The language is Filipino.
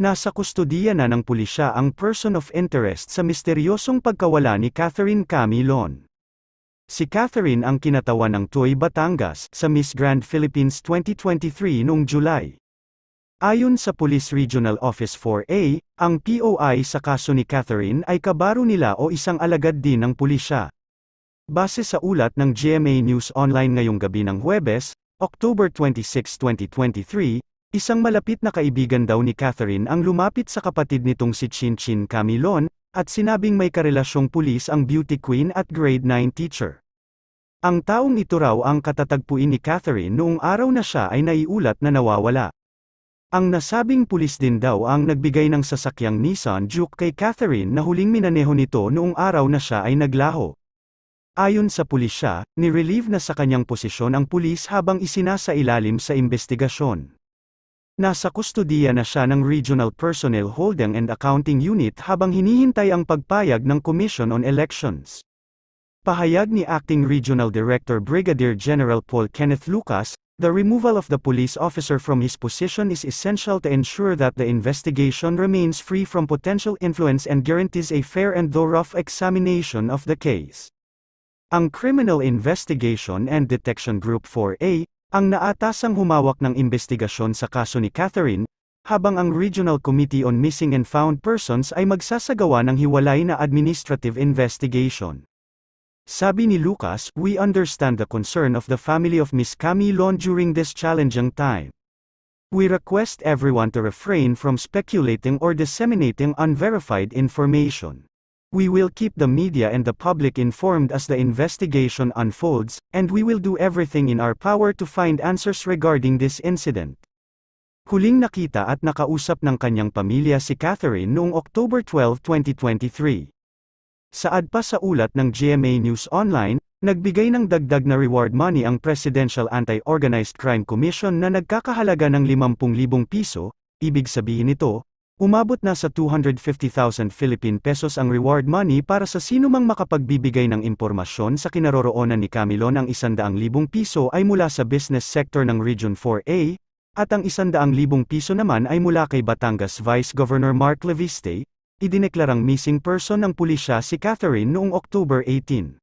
Nasa kustodiya na ng pulisya ang person of interest sa misteryosong pagkawala ni Catherine Camilon. Si Catherine ang kinatawan ng Tuy, Batangas, sa Miss Grand Philippines 2023 noong July. Ayon sa Police Regional Office 4A, ang POI sa kaso ni Catherine ay kabaro nila o isang alagad din ng pulisya. Base sa ulat ng GMA News Online ngayong gabi ng Huwebes, October 26, 2023, isang malapit na kaibigan daw ni Catherine ang lumapit sa kapatid nitong si Chinchin Camilon, at sinabing may karelasyong pulis ang beauty queen at grade 9 teacher. Ang taong ito raw ang katatagpuin ni Catherine noong araw na siya ay naiulat na nawawala. Ang nasabing pulis din daw ang nagbigay ng sasakyang Nissan Juke kay Catherine na huling minaneho nito noong araw na siya ay naglaho. Ayon sa pulisya, nirelieve na sa kanyang posisyon ang pulis habang isinasailalim sa investigasyon. Nasa kustodiya na siya ng Regional Personnel Holding and Accounting Unit habang hinihintay ang pagpayag ng Commission on Elections. Pahayag ni Acting Regional Director Brigadier General Paul Kenneth Lucas, the removal of the police officer from his position is essential to ensure that the investigation remains free from potential influence and guarantees a fair and thorough examination of the case. Ang Criminal Investigation and Detection Group 4A, ang naatasang humawak ng investigasyon sa kaso ni Catherine, habang ang Regional Committee on Missing and Found Persons ay magsasagawa ng hiwalay na administrative investigation. Sabi ni Lucas, "We understand the concern of the family of Miss Camilon during this challenging time. We request everyone to refrain from speculating or disseminating unverified information. We will keep the media and the public informed as the investigation unfolds, and we will do everything in our power to find answers regarding this incident." Huling nakita at nakausap ng kanyang pamilya si Catherine noong October 12, 2023. Saad pa sa ulat ng GMA News Online, nagbigay ng dagdag na reward money ang Presidential Anti-Organized Crime Commission na nagkakahalaga ng 50,000 piso, ibig sabihin nito, umabot na sa 250,000 Philippine pesos ang reward money para sa sinumang makapagbibigay ng impormasyon sa kinaroroonan ni Camilon. Ang 100,000 piso ay mula sa business sector ng Region 4A, at ang 100,000 piso naman ay mula kay Batangas Vice Governor Mark Leviste. Idineklarang missing person ng pulisya si Catherine noong October 18.